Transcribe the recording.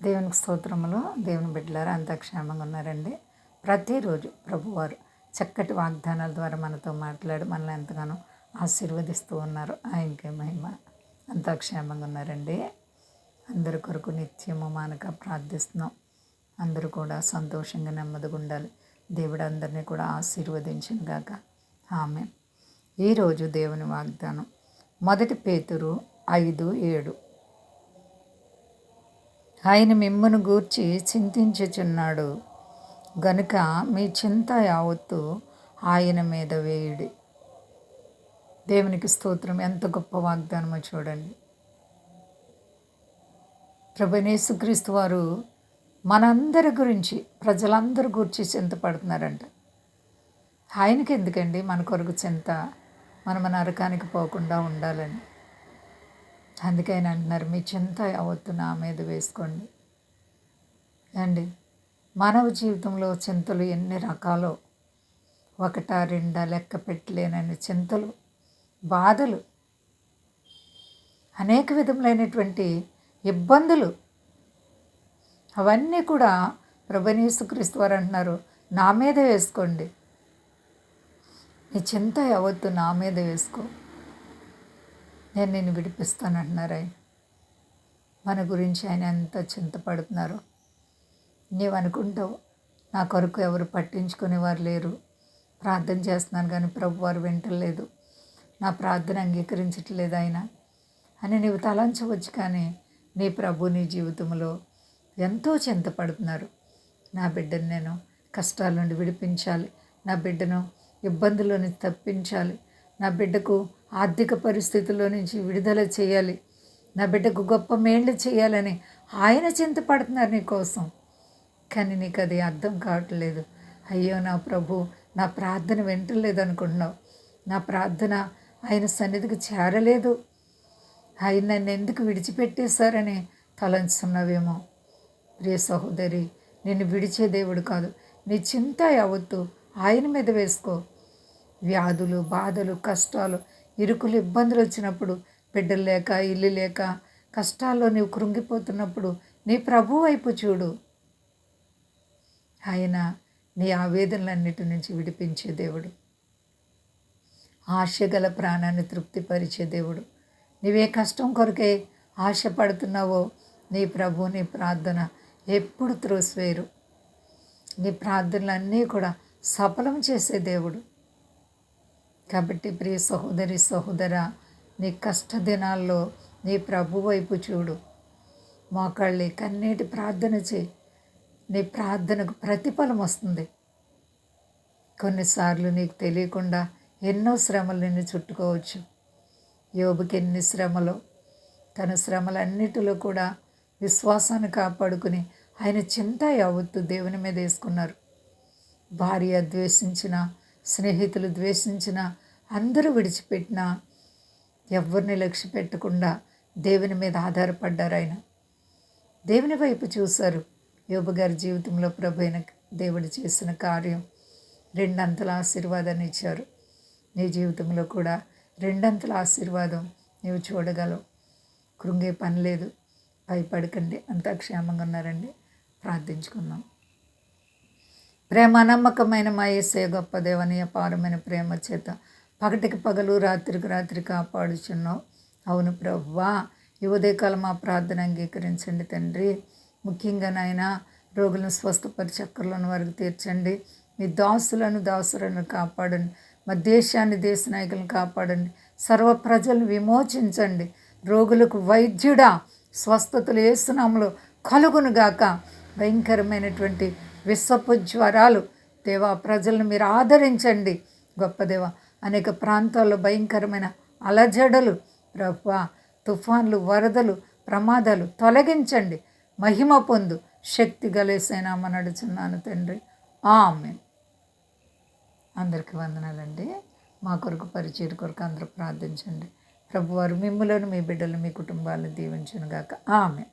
దేవునికి స్తోత్రములు. దేవుని బిడ్డలారా అంతా క్షేమంగా ఉన్నారండి. ప్రతిరోజు ప్రభువారు చక్కటి వాగ్దానాల ద్వారా మనతో మాట్లాడి మనల్ని ఎంతగానో ఆశీర్వదిస్తూ ఉన్నారు. ఆయనకే మహిమ. అంతా క్షేమంగా ఉన్నారండి. అందరి కొరకు నిత్యము మానక ప్రార్థిస్తున్నాం. అందరూ కూడా సంతోషంగా నెమ్మదిగా ఉండాలి. దేవుడు అందరినీ కూడా ఆశీర్వదించును గాక. ఆమేన్. ఈరోజు దేవుని వాగ్దానం 1 పేతురు 5:7. ఆయన మిమ్మును గూర్చి చింతించుచున్నాడు గనుక మీ చింత యావత్తు ఆయన మీద వేయుడి. దేవునికి స్తోత్రం. ఎంత గొప్ప వాగ్దానమో చూడండి. ప్రభువైన యేసుక్రీస్తు వారు మనందరి గురించి, ప్రజలందరి గురించి చింతపడుతున్నారంట. ఆయనకి ఎందుకండి మన కొరకు చింత? మనం నరకానికి పోకుండా ఉండాలని. అందుకని అంటున్నారు, మీ చింత యావత్తు నా మీద వేసుకోండి అండి. మానవ జీవితంలో చింతలు ఎన్ని రకాలో, ఒకటా రెండా లెక్క పెట్టలేనని చింతలు, బాధలు, అనేక విధములైనటువంటి ఇబ్బందులు, అవన్నీ కూడా ప్రభువైన యేసుక్రీస్తు వారు అంటున్నారు, నా మీద వేసుకోండి. నీ చింత యావత్తు నా మీద వేసుకో, నేను నిన్ను విడిపిస్తాను అంటున్నారు ఆయన. మన గురించి ఆయన ఎంత చింతపడుతున్నారు. నీవు అనుకుంటావు, నా కొరకు ఎవరు పట్టించుకునేవారు లేరు, ప్రార్థన చేస్తున్నాను కానీ ప్రభు వారు వింటలేదు, నా ప్రార్థన అంగీకరించట్లేదు ఆయన అని నీవు తలంచవచ్చు. కానీ నీ ప్రభు నీ జీవితంలో ఎంతో చింతపడుతున్నారు. నా బిడ్డను నేను కష్టాల నుండి విడిపించాలి, నా బిడ్డను ఇబ్బందుల్లో నుంచి తప్పించాలి, నా బిడ్డకు ఆర్థిక పరిస్థితుల్లో నుంచి విడుదల చేయాలి, నా బిడ్డకు గొప్ప మేళ్ళు చేయాలని ఆయన చింతపడుతున్నారు నీ కోసం. కానీ నీకు అది అర్థం కావట్లేదు. అయ్యో నా ప్రభు నా ప్రార్థన వింటలేదు అనుకుంటున్నావు. నా ప్రార్థన ఆయన సన్నిధికి చేరలేదు, ఆయన నన్ను ఎందుకు విడిచిపెట్టేశారని తలంచుతున్నావేమో. ప్రియ సహోదరి, నిన్ను విడిచే దేవుడు కాదు. నీ చింత యావత్తు ఆయన మీద వేసుకో. వ్యాధులు, బాధలు, కష్టాలు, ఇరుకులు, ఇబ్బందులు వచ్చినప్పుడు, బిడ్డలు లేక, ఇల్లు లేక, కష్టాల్లో నీవు కృంగిపోతున్నప్పుడు నీ ప్రభు వైపు చూడు. ఆయన నీ ఆవేదనలన్నిటి నుంచి విడిపించే దేవుడు, ఆశగల ప్రాణాన్ని తృప్తిపరిచే దేవుడు. నీవే కష్టం కొరకే ఆశపడుతున్నావో నీ ప్రభు నీ ప్రార్థన ఎప్పుడు త్రోసివేయరు. నీ ప్రార్థనలన్నీ కూడా సఫలం చేసే దేవుడు. కాబట్టి ప్రియ సహోదరి, సహోదరా, నీ కష్ట దినాల్లో నీ ప్రభు వైపు చూడు. మోకాళ్ళి కన్నీటి ప్రార్థన చేయి. నీ ప్రార్థనకు ప్రతిఫలం వస్తుంది. కొన్నిసార్లు నీకు తెలియకుండా ఎన్నో శ్రమలు నిన్ను చుట్టుకోవచ్చు. యోబుకి ఎన్ని శ్రమలో, తన శ్రమలన్నిటిలో కూడా విశ్వాసాన్ని కాపాడుకుని ఆయన చింత యావత్తు దేవుని మీద వేసుకున్నారు. భార్య ద్వేషించిన, స్నేహితులు ద్వేషించిన, అందరూ విడిచిపెట్టిన, ఎవరిని లక్ష్య పెట్టకుండా దేవుని మీద ఆధారపడ్డారు. ఆయన దేవుని వైపు చూశారు. యోబు గారి జీవితంలో ప్రభు అయిన దేవుడు చేసిన కార్యం రెండంతల ఆశీర్వాదాన్ని ఇచ్చారు. నీ జీవితంలో కూడా రెండంతల ఆశీర్వాదం నీవు చూడగలవు. కృంగే పని లేదు. భయపడకండి. అంతా క్షేమంగా ఉన్నారండి. ప్రార్థించుకుందాం. ప్రేమ నమ్మకమైన మా యేసయ్య గొప్ప దేవని అపారమైన ప్రేమ చేత పగటికి పగలు, రాత్రికి రాత్రి కాపాడుచున్నావు. అవును ప్రభువా, ఈ ఉదయకాలం మా ప్రార్థన అంగీకరించండి తండ్రి. ముఖ్యంగా నాయన రోగులను స్వస్థపరిచి చక్కర్లను వారికి తీర్చండి. మీ దాసులను కాపాడండి. మా దేశాన్ని, దేశ నాయకులను కాపాడండి. సర్వ ప్రజలను విమోచించండి. రోగులకు వైద్యుడా, స్వస్థతలు యేసు నామములో కలుగునుగాక. భయంకరమైనటువంటి విశ్వపు జ్వరాలు దేవా, ప్రజలను మీరు ఆదరించండి. గొప్ప దేవ, అనేక ప్రాంతాల్లో భయంకరమైన అలజడలు ప్రభువా, తుఫాన్లు, వరదలు, ప్రమాదాలు తొలగించండి. మహిమ పొందు. శక్తి గలేసైనామా నడుచున్నాను తండ్రి. ఆమేన్. అందరికీ వందనాలండి. మా కొరకు, పరిచయం కొరకు అందరూ ప్రార్థించండి. ప్రభువారు మిమ్ములను, మీ బిడ్డలు, మీ కుటుంబాలను దీవించునుగాక. ఆమేన్.